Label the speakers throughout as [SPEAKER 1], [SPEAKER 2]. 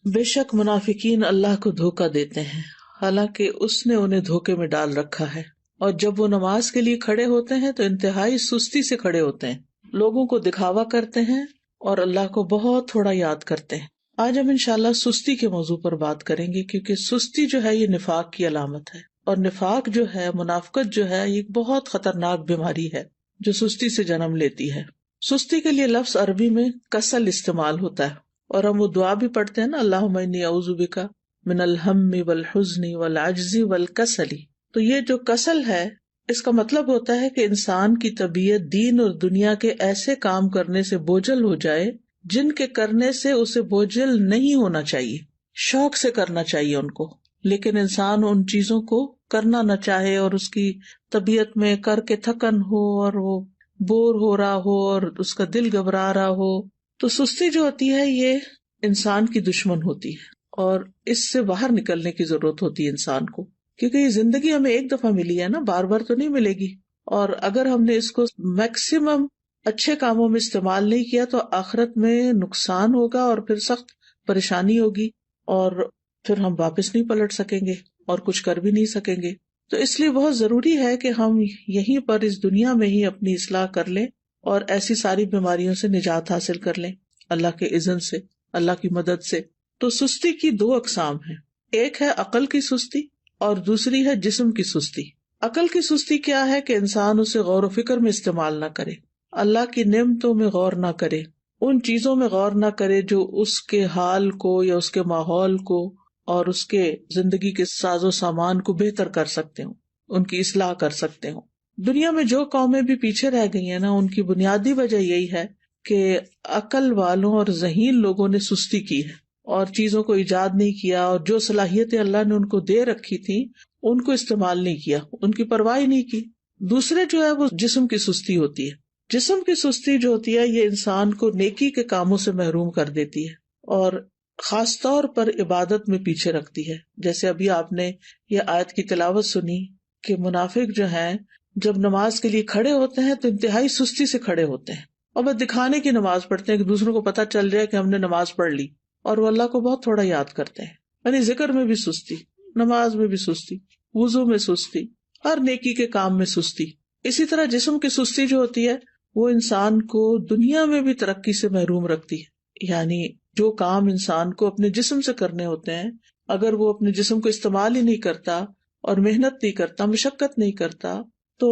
[SPEAKER 1] بے شک منافقین اللہ کو دھوکہ دیتے ہیں حالانکہ اس نے انہیں دھوکے میں ڈال رکھا ہے، اور جب وہ نماز کے لیے کھڑے ہوتے ہیں تو انتہائی سستی سے کھڑے ہوتے ہیں، لوگوں کو دکھاوا کرتے ہیں اور اللہ کو بہت تھوڑا یاد کرتے ہیں۔ آج ہم انشاءاللہ سستی کے موضوع پر بات کریں گے، کیونکہ سستی جو ہے یہ نفاق کی علامت ہے، اور نفاق جو ہے، منافقت جو ہے، یہ بہت خطرناک بیماری ہے جو سستی سے جنم لیتی ہے۔ سستی کے لیے لفظ عربی میں کسل استعمال ہوتا ہے، اور ہم وہ دعا بھی پڑھتے ہیں نا، اللہم انی اعوذ بک من الہم والحزن والعجز والکسل۔ تو یہ جو کسل ہے، اس کا مطلب ہوتا ہے کہ انسان کی طبیعت دین اور دنیا کے ایسے کام کرنے سے بوجھل ہو جائے جن کے کرنے سے اسے بوجھل نہیں ہونا چاہیے، شوق سے کرنا چاہیے ان کو، لیکن انسان ان چیزوں کو کرنا نہ چاہے اور اس کی طبیعت میں کر کے تھکن ہو اور وہ بور ہو رہا ہو اور اس کا دل گھبرا رہا ہو۔ تو سستی جو ہوتی ہے یہ انسان کی دشمن ہوتی ہے، اور اس سے باہر نکلنے کی ضرورت ہوتی ہے انسان کو، کیونکہ یہ زندگی ہمیں ایک دفعہ ملی ہے نا، بار بار تو نہیں ملے گی، اور اگر ہم نے اس کو میکسیمم اچھے کاموں میں استعمال نہیں کیا تو آخرت میں نقصان ہوگا اور پھر سخت پریشانی ہوگی، اور پھر ہم واپس نہیں پلٹ سکیں گے اور کچھ کر بھی نہیں سکیں گے۔ تو اس لیے بہت ضروری ہے کہ ہم یہیں پر اس دنیا میں ہی اپنی اصلاح کر لیں اور ایسی ساری بیماریوں سے نجات حاصل کر لیں اللہ کے اذن سے، اللہ کی مدد سے۔ تو سستی کی دو اقسام ہیں، ایک ہے عقل کی سستی اور دوسری ہے جسم کی سستی۔ عقل کی سستی کیا ہے کہ انسان اسے غور و فکر میں استعمال نہ کرے، اللہ کی نعمتوں میں غور نہ کرے، ان چیزوں میں غور نہ کرے جو اس کے حال کو یا اس کے ماحول کو اور اس کے زندگی کے ساز و سامان کو بہتر کر سکتے ہوں، ان کی اصلاح کر سکتے ہوں۔ دنیا میں جو قومیں بھی پیچھے رہ گئی ہیں نا، ان کی بنیادی وجہ یہی ہے کہ عقل والوں اور ذہین لوگوں نے سستی کی ہے اور چیزوں کو ایجاد نہیں کیا، اور جو صلاحیتیں اللہ نے ان کو دے رکھی تھی ان کو استعمال نہیں کیا، ان کی پرواہ نہیں کی۔ دوسرے جو ہے وہ جسم کی سستی ہوتی ہے۔ جسم کی سستی جو ہوتی ہے یہ انسان کو نیکی کے کاموں سے محروم کر دیتی ہے اور خاص طور پر عبادت میں پیچھے رکھتی ہے۔ جیسے ابھی آپ نے یہ آیت کی تلاوت سنی کہ منافق جو ہیں جب نماز کے لیے کھڑے ہوتے ہیں تو انتہائی سستی سے کھڑے ہوتے ہیں، اور وہ دکھانے کی نماز پڑھتے ہیں کہ دوسروں کو پتہ چل جائے کہ ہم نے نماز پڑھ لی، اور وہ اللہ کو بہت تھوڑا یاد کرتے ہیں۔ یعنی ذکر میں بھی سستی، نماز میں بھی سستی، وضو میں سستی، ہر نیکی کے کام میں سستی۔ اسی طرح جسم کی سستی جو ہوتی ہے وہ انسان کو دنیا میں بھی ترقی سے محروم رکھتی ہے۔ یعنی جو کام انسان کو اپنے جسم سے کرنے ہوتے ہیں، اگر وہ اپنے جسم کو استعمال ہی نہیں کرتا اور محنت نہیں کرتا، مشقت نہیں کرتا، تو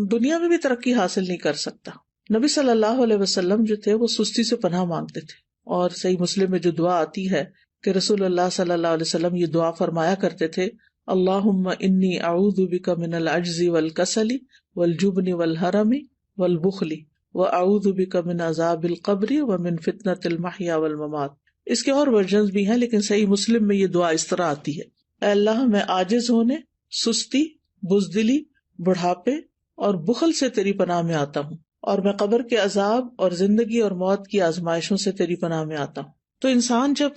[SPEAKER 1] دنیا میں بھی ترقی حاصل نہیں کر سکتا۔ نبی صلی اللہ علیہ وسلم جو تھے وہ سستی سے پناہ مانگتے تھے، اور صحیح مسلم میں جو دعا آتی ہے کہ رسول اللہ صلی اللہ علیہ وسلم یہ دعا فرمایا کرتے تھے، اللہم انی اعوذ بک من العجز والکسل والجبن والحرم والبخل واعوذ بک من عذاب القبر ومن فتنۃ المحیا والممات۔ اس کے اور ورژنز بھی ہیں، لیکن صحیح مسلم میں یہ دعا اس طرح آتی ہے، اے اللہ میں عاجز ہونے، سستی، بزدلی، بڑھاپے اور بخل سے تیری پناہ میں آتا ہوں، اور میں قبر کے عذاب اور زندگی اور موت کی آزمائشوں سے تیری پناہ میں آتا ہوں۔ تو انسان جب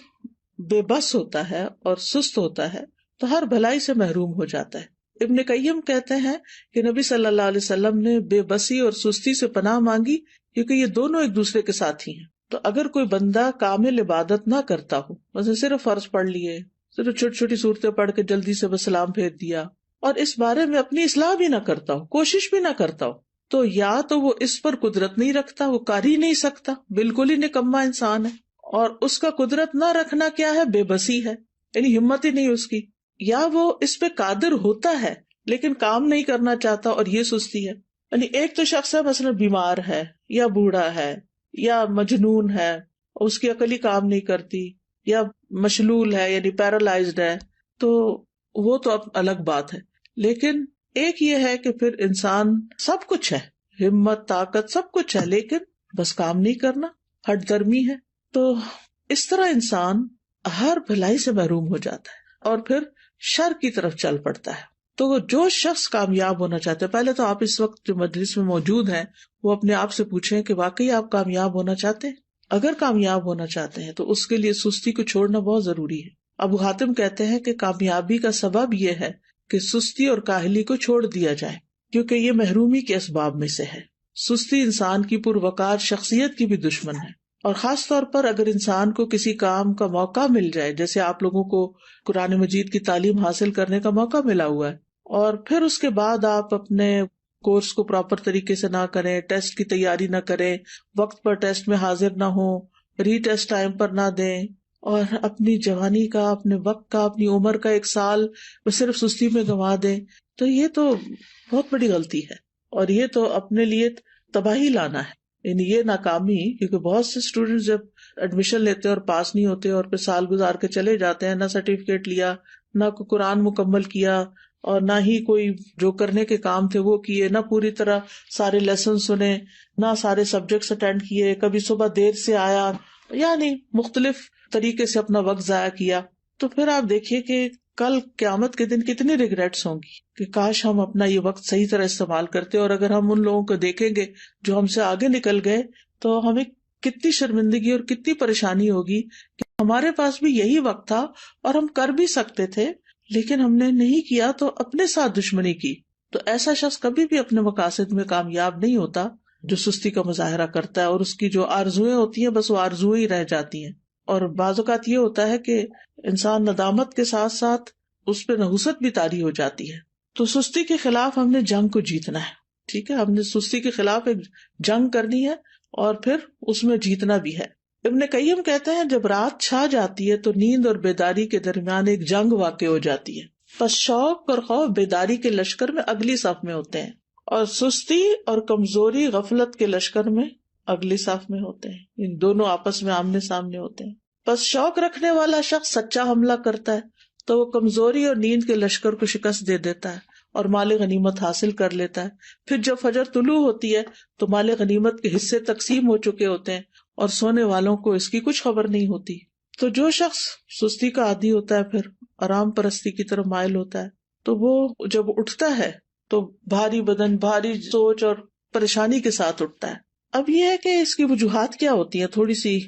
[SPEAKER 1] بے بس ہوتا ہے اور سست ہوتا ہے تو ہر بھلائی سے محروم ہو جاتا ہے۔ ابن قیم کہتے ہیں کہ نبی صلی اللہ علیہ وسلم نے بے بسی اور سستی سے پناہ مانگی کیونکہ یہ دونوں ایک دوسرے کے ساتھی ہیں۔ تو اگر کوئی بندہ کامل عبادت نہ کرتا ہو، مثلا صرف فرض پڑھ لیے، صرف چھوٹی چھوٹی صورتیں پڑھ کے جلدی سے بس سلام پھیر دیا، اور اس بارے میں اپنی اصلاح بھی نہ کرتا ہو، کوشش بھی نہ کرتا ہو، تو یا تو وہ اس پر قدرت نہیں رکھتا، وہ کر ہی نہیں سکتا، بالکل ہی نکما انسان ہے، اور اس کا قدرت نہ رکھنا کیا ہے؟ بے بسی ہے، یعنی ہمت ہی نہیں اس کی، یا وہ اس پہ قادر ہوتا ہے لیکن کام نہیں کرنا چاہتا، اور یہ سستی ہے۔ یعنی ایک تو شخص ہے مثلا بیمار ہے یا بوڑھا ہے یا مجنون ہے، اس کی عقل ہی کام نہیں کرتی، یا مشلول ہے یعنی پیرالائزڈ ہے، تو وہ تو اب الگ بات ہے۔ لیکن ایک یہ ہے کہ پھر انسان سب کچھ ہے، ہمت، طاقت، سب کچھ ہے، لیکن بس کام نہیں کرنا، ہٹ درمی ہے۔ تو اس طرح انسان ہر بھلائی سے محروم ہو جاتا ہے اور پھر شر کی طرف چل پڑتا ہے۔ تو جو شخص کامیاب ہونا چاہتا ہے، پہلے تو آپ اس وقت جو مجلس میں موجود ہیں وہ اپنے آپ سے پوچھیں کہ واقعی آپ کامیاب ہونا چاہتے ہیں؟ اگر کامیاب ہونا چاہتے ہیں تو اس کے لیے سستی کو چھوڑنا بہت ضروری ہے۔ ابو حاتم کہتے ہیں کہ کامیابی کا سبب یہ ہے کہ سستی اور کاہلی کو چھوڑ دیا جائے، کیونکہ یہ محرومی کے اسباب میں سے ہے۔ سستی انسان کی پروقار شخصیت کی بھی دشمن ہے، اور خاص طور پر اگر انسان کو کسی کام کا موقع مل جائے، جیسے آپ لوگوں کو قرآن مجید کی تعلیم حاصل کرنے کا موقع ملا ہوا ہے، اور پھر اس کے بعد آپ اپنے کورس کو پراپر طریقے سے نہ کریں، ٹیسٹ کی تیاری نہ کریں، وقت پر ٹیسٹ میں حاضر نہ ہوں، ری ٹیسٹ ٹائم پر نہ دیں، اور اپنی جوانی کا، اپنے وقت کا، اپنی عمر کا 1 سال وہ صرف سستی میں گنوا دیں، تو یہ تو بہت بڑی غلطی ہے، اور یہ تو اپنے لیے تباہی لانا ہے، یعنی یہ ناکامی. کیونکہ بہت سے اسٹوڈینٹ جب ایڈمیشن لیتے اور پاس نہیں ہوتے اور پھر سال گزار کے چلے جاتے ہیں، نہ سرٹیفکیٹ لیا، نہ کوئی قرآن مکمل کیا، اور نہ ہی کوئی جو کرنے کے کام تھے وہ کیے، نہ پوری طرح سارے لیسن سنے، نہ سارے سبجیکٹس اٹینڈ کیے، کبھی صبح دیر سے آیا، یعنی مختلف طریقے سے اپنا وقت ضائع کیا. تو پھر آپ دیکھیے کہ کل قیامت کے دن کتنی ریگریٹس ہوں گی کہ کاش ہم اپنا یہ وقت صحیح طرح استعمال کرتے. اور اگر ہم ان لوگوں کو دیکھیں گے جو ہم سے آگے نکل گئے تو ہمیں کتنی شرمندگی اور کتنی پریشانی ہوگی کہ ہمارے پاس بھی یہی وقت تھا اور ہم کر بھی سکتے تھے، لیکن ہم نے نہیں کیا تو اپنے ساتھ دشمنی کی. تو ایسا شخص کبھی بھی اپنے مقاصد میں کامیاب نہیں ہوتا جو سستی کا مظاہرہ کرتا ہے، اور اس کی جو آرزویں ہوتی ہیں بس وہ آرزویں ہی رہ جاتی ہیں. اور بعض اوقات یہ ہوتا ہے کہ انسان ندامت کے ساتھ ساتھ اس پہ نحوست بھی طاری ہو جاتی ہے. تو سستی کے خلاف ہم نے جنگ کو جیتنا ہے. ٹھیک ہے، ہم نے سستی کے خلاف ایک جنگ کرنی ہے اور پھر اس میں جیتنا بھی ہے. ابن قیم کہتے ہیں جب رات چھا جاتی ہے تو نیند اور بیداری کے درمیان ایک جنگ واقع ہو جاتی ہے. پس شوق اور خوف بیداری کے لشکر میں اگلی صف میں ہوتے ہیں، اور سستی اور کمزوری غفلت کے لشکر میں اگلی صف میں ہوتے ہیں. ان دونوں آپس میں آمنے سامنے ہوتے ہیں. پس شوق رکھنے والا شخص سچا حملہ کرتا ہے تو وہ کمزوری اور نیند کے لشکر کو شکست دے دیتا ہے اور مال غنیمت حاصل کر لیتا ہے. پھر جب فجر طلوع ہوتی ہے تو مال غنیمت کے حصے تقسیم ہو چکے ہوتے ہیں اور سونے والوں کو اس کی کچھ خبر نہیں ہوتی. تو جو شخص سستی کا عادی ہوتا ہے پھر آرام پرستی کی طرف مائل ہوتا ہے، تو وہ جب اٹھتا ہے تو بھاری بدن، بھاری سوچ اور پریشانی کے ساتھ اٹھتا ہے. اب یہ ہے کہ اس کی وجوہات کیا ہوتی ہیں، تھوڑی سی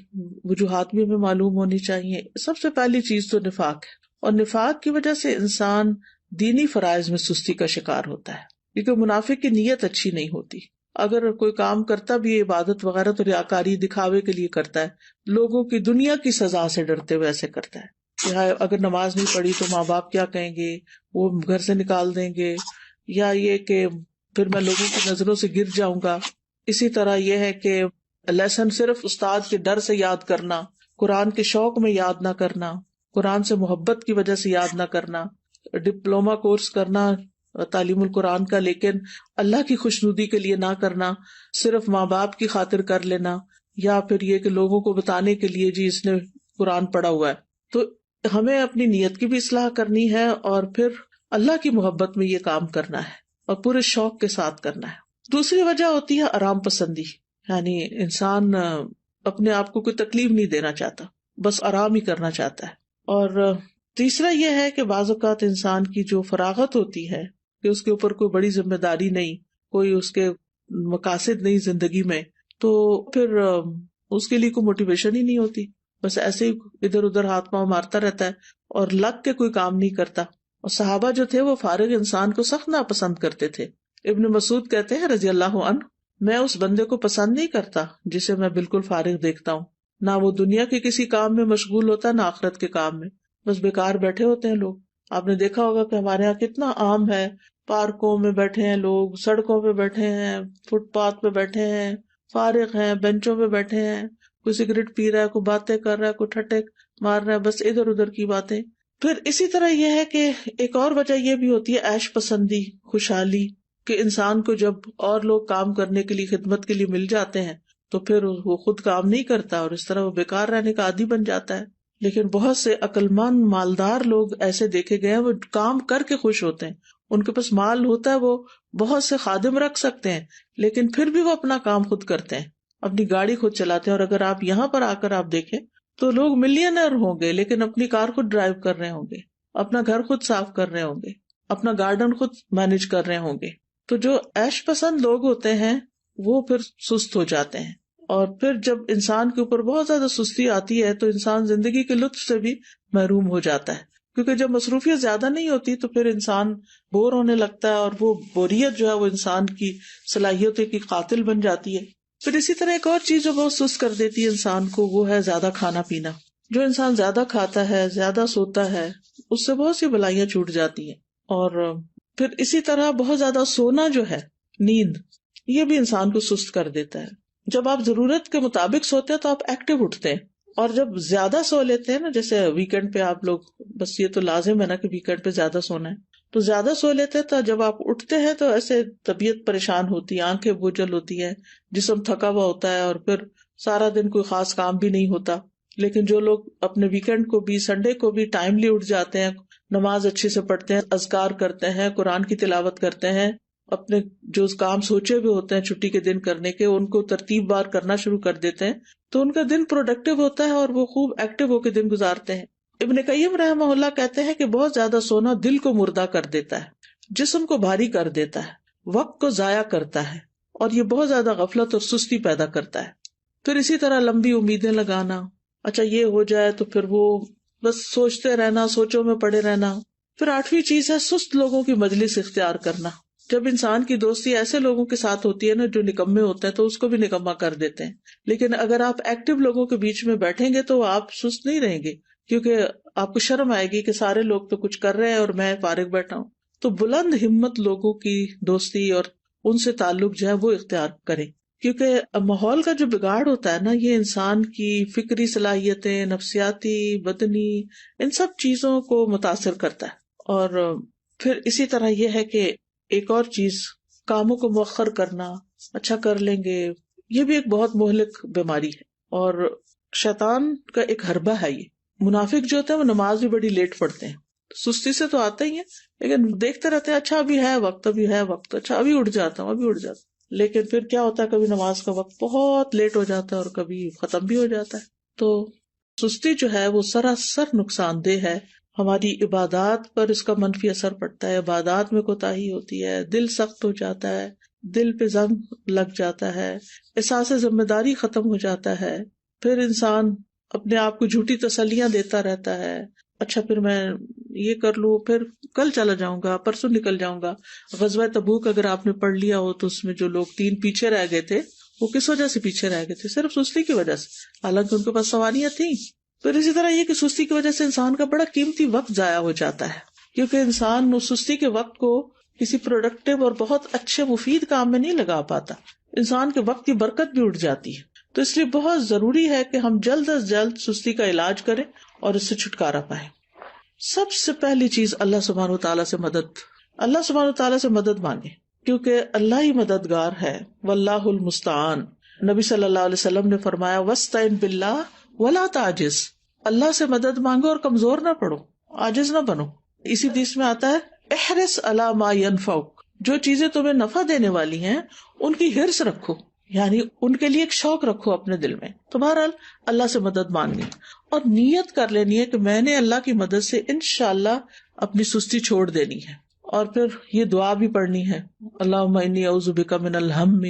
[SPEAKER 1] وجوہات بھی ہمیں معلوم ہونی چاہیے. سب سے پہلی چیز تو نفاق ہے، اور نفاق کی وجہ سے انسان دینی فرائض میں سستی کا شکار ہوتا ہے، کیونکہ منافق کی نیت اچھی نہیں ہوتی. اگر کوئی کام کرتا بھی ہے عبادت وغیرہ تو ریاکاری دکھاوے کے لیے کرتا ہے، لوگوں کی دنیا کی سزا سے ڈرتے ہوئے ایسے کرتا ہے کہ اگر نماز نہیں پڑھی تو ماں باپ کیا کہیں گے، وہ گھر سے نکال دیں گے، یا یہ کہ پھر میں لوگوں کی نظروں سے گر جاؤں گا. اسی طرح یہ ہے کہ لیسن صرف استاد کے ڈر سے یاد کرنا، قرآن کے شوق میں یاد نہ کرنا، قرآن سے محبت کی وجہ سے یاد نہ کرنا، ڈپلومہ کورس کرنا تعلیم القرآن کا لیکن اللہ کی خوشنودی کے لیے نہ کرنا، صرف ماں باپ کی خاطر کر لینا، یا پھر یہ کہ لوگوں کو بتانے کے لیے جی اس نے قرآن پڑھا ہوا ہے. تو ہمیں اپنی نیت کی بھی اصلاح کرنی ہے اور پھر اللہ کی محبت میں یہ کام کرنا ہے اور پورے شوق کے ساتھ کرنا ہے. دوسری وجہ ہوتی ہے آرام پسندی، یعنی انسان اپنے آپ کو کوئی تکلیف نہیں دینا چاہتا، بس آرام ہی کرنا چاہتا ہے. اور تیسرا یہ ہے کہ بعض اوقات انسان کی جو فراغت ہوتی ہے کہ اس کے اوپر کوئی بڑی ذمہ داری نہیں، کوئی اس کے مقاصد نہیں زندگی میں، تو پھر اس کے لیے کوئی موٹیویشن ہی نہیں ہوتی، بس ایسے ہی ادھر ادھر ہاتھ پاؤں مارتا رہتا ہے اور لگ کے کوئی کام نہیں کرتا. اور صحابہ جو تھے وہ فارغ انسان کو سخت ناپسند کرتے تھے. ابن مسعود کہتے ہیں رضی اللہ عنہ، میں اس بندے کو پسند نہیں کرتا جسے میں بالکل فارغ دیکھتا ہوں، نہ وہ دنیا کے کسی کام میں مشغول ہوتا نہ آخرت کے کام میں، بس بیکار بیٹھے ہوتے ہیں لوگ. آپ نے دیکھا ہوگا کہ ہمارے یہاں کتنا عام ہے، پارکوں میں بیٹھے ہیں لوگ، سڑکوں پہ بیٹھے ہیں، فٹ پاتھ پہ بیٹھے ہیں، فارغ ہیں، بینچوں پہ بیٹھے ہیں، کوئی سگریٹ پی رہا ہے، کوئی باتیں کر رہا ہے، کوئی ٹھٹے مار رہا ہے، بس ادھر ادھر کی باتیں. پھر اسی طرح یہ ہے کہ ایک اور وجہ یہ بھی ہوتی ہے عیش پسندی، خوشحالی، کہ انسان کو جب اور لوگ کام کرنے کے لیے، خدمت کے لیے مل جاتے ہیں تو پھر وہ خود کام نہیں کرتا اور اس طرح وہ بیکار رہنے کا عادی بن جاتا ہے. لیکن بہت سے عقلمند مالدار لوگ ایسے دیکھے گئے ہیں، وہ کام کر کے خوش ہوتے ہیں، ان کے پاس مال ہوتا ہے، وہ بہت سے خادم رکھ سکتے ہیں لیکن پھر بھی وہ اپنا کام خود کرتے ہیں، اپنی گاڑی خود چلاتے ہیں. اور اگر آپ یہاں پر آ کر آپ دیکھیں تو لوگ ملینئر ہوں گے لیکن اپنی کار خود ڈرائیو کر رہے ہوں گے، اپنا گھر خود صاف کر رہے ہوں گے، اپنا گارڈن خود مینج کر رہے ہوں گے. تو جو عیش پسند لوگ ہوتے ہیں وہ پھر سست ہو جاتے ہیں، اور پھر جب انسان کے اوپر بہت زیادہ سستی آتی ہے تو انسان زندگی کے لطف سے بھی محروم ہو جاتا ہے، کیونکہ جب مصروفیت زیادہ نہیں ہوتی تو پھر انسان بور ہونے لگتا ہے، اور وہ بوریت جو ہے وہ انسان کی صلاحیتوں کی قاتل بن جاتی ہے. پھر اسی طرح ایک اور چیز جو بہت سست کر دیتی ہے انسان کو، وہ ہے زیادہ کھانا پینا. جو انسان زیادہ کھاتا ہے، زیادہ سوتا ہے، اس سے بہت سی بلائیاں چھوٹ جاتی ہیں. اور پھر اسی طرح بہت زیادہ سونا جو ہے، نیند، یہ بھی انسان کو سست کر دیتا ہے. جب آپ ضرورت کے مطابق سوتے ہیں تو آپ ایکٹیو اٹھتے ہیں، اور جب زیادہ سو لیتے ہیں نا، جیسے ویکینڈ پہ آپ لوگ، بس یہ تو لازم ہے نا کہ ویکینڈ پہ زیادہ سونا ہے، تو زیادہ سو لیتے ہیں تو جب آپ اٹھتے ہیں تو ایسے طبیعت پریشان ہوتی ہے، آنکھیں بوجھل ہوتی ہے، جسم تھکا ہوا ہوتا ہے، اور پھر سارا دن کوئی خاص کام بھی نہیں ہوتا. لیکن جو لوگ اپنے ویکینڈ کو بھی، سنڈے کو بھی ٹائملی اٹھ جاتے ہیں، نماز اچھے سے پڑھتے ہیں، اذکار کرتے ہیں، قرآن کی تلاوت کرتے ہیں، اپنے جو کام سوچے ہوئے ہوتے ہیں چھٹی کے دن کرنے کے، ان کو ترتیب بار کرنا شروع کر دیتے ہیں، تو ان کا دن پروڈکٹیو ہوتا ہے اور وہ خوب ایکٹیو ہو کے دن گزارتے ہیں. ابن قیم رحمہ اللہ کہتے ہیں کہ بہت زیادہ سونا دل کو مردہ کر دیتا ہے، جسم کو بھاری کر دیتا ہے، وقت کو ضائع کرتا ہے، اور یہ بہت زیادہ غفلت اور سستی پیدا کرتا ہے. پھر اسی طرح لمبی امیدیں لگانا، اچھا یہ ہو جائے تو پھر وہ بس سوچتے رہنا، سوچوں میں پڑے رہنا. پھر 8ویں چیز ہے سست لوگوں کی مجلس اختیار کرنا. جب انسان کی دوستی ایسے لوگوں کے ساتھ ہوتی ہے نا جو نکمے ہوتے ہیں، تو اس کو بھی نکما کر دیتے ہیں. لیکن اگر آپ ایکٹیو لوگوں کے بیچ میں بیٹھیں گے تو آپ سست نہیں رہیں گے، کیونکہ آپ کو شرم آئے گی کہ سارے لوگ تو کچھ کر رہے ہیں اور میں فارغ بیٹھا ہوں. تو بلند ہمت لوگوں کی دوستی اور ان سے تعلق جو ہے وہ اختیار کریں، کیونکہ ماحول کا جو بگاڑ ہوتا ہے نا، یہ انسان کی فکری صلاحیتیں، نفسیاتی، بدنی، ان سب چیزوں کو متاثر کرتا ہے. اور پھر اسی طرح یہ ہے کہ ایک اور چیز، کاموں کو مؤخر کرنا، اچھا کر لیں گے، یہ بھی ایک بہت مہلک بیماری ہے، اور شیطان کا ایک حربہ ہے یہ. منافق جو ہوتے ہیں وہ نماز بھی بڑی لیٹ پڑھتے ہیں، سستی سے تو آتے ہی ہیں، لیکن دیکھتے رہتے ہیں اچھا ابھی ہے وقت، ابھی ہے وقت، اچھا ابھی اٹھ جاتا ہوں، ابھی اٹھ جاتا ہوں. لیکن پھر کیا ہوتا ہے، کبھی نماز کا وقت بہت لیٹ ہو جاتا ہے اور کبھی ختم بھی ہو جاتا ہے. تو سستی جو ہے وہ سراسر نقصان دہ ہے. ہماری عبادات پر اس کا منفی اثر پڑتا ہے، عبادات میں کوتاہی ہوتی ہے، دل سخت ہو جاتا ہے، دل پہ زنگ لگ جاتا ہے، احساس ذمہ داری ختم ہو جاتا ہے. پھر انسان اپنے آپ کو جھوٹی تسلیاں دیتا رہتا ہے، اچھا پھر میں یہ کر لوں، پھر کل چلا جاؤں گا، پرسوں نکل جاؤں گا. غزوہ تبوک اگر آپ نے پڑھ لیا ہو تو اس میں جو لوگ 3 پیچھے رہ گئے تھے، وہ کس وجہ سے پیچھے رہ گئے تھے؟ صرف سستی کی وجہ سے، حالانکہ ان کے پاس سواریاں تھیں. پھر اسی طرح یہ کہ سستی کی وجہ سے انسان کا بڑا قیمتی وقت ضائع ہو جاتا ہے، کیونکہ انسان اس سستی کے وقت کو کسی پروڈکٹیو اور بہت اچھے مفید کام میں نہیں لگا پاتا، انسان کے وقت کی برکت بھی اٹھ جاتی ہے. تو اس لیے بہت ضروری ہے کہ ہم جلد از جلد سستی کا علاج کریں اور اس سے چھٹکارا پائیں. سب سے پہلی چیز اللہ سبحانہ وتعالیٰ سے مدد، اللہ سبحانہ وتعالیٰ سے مدد مانگے، کیونکہ اللہ ہی مددگار ہے. واللہ المستعان. نبی صلی اللہ علیہ وسلم نے فرمایا وَاسْتَعِن بِاللَّهِ وَلَا تَعْجِزْ. اللہ سے مدد مانگو اور کمزور نہ پڑو، عاجز نہ بنو. اسی حدیث میں آتا ہے احرص علی ما ينفعک، جو چیزیں تمہیں نفع دینے والی ہیں ان کی حرص رکھو، یعنی ان کے لیے ایک شوق رکھو اپنے دل میں. تو بہرحال اللہ سے مدد مانگنی اور نیت کر لینی ہے کہ میں نے اللہ کی مدد سے انشاءاللہ اپنی سستی چھوڑ دینی ہے. اور پھر یہ دعا بھی پڑھنی ہے، اللہم انی اعوذ بک من الہم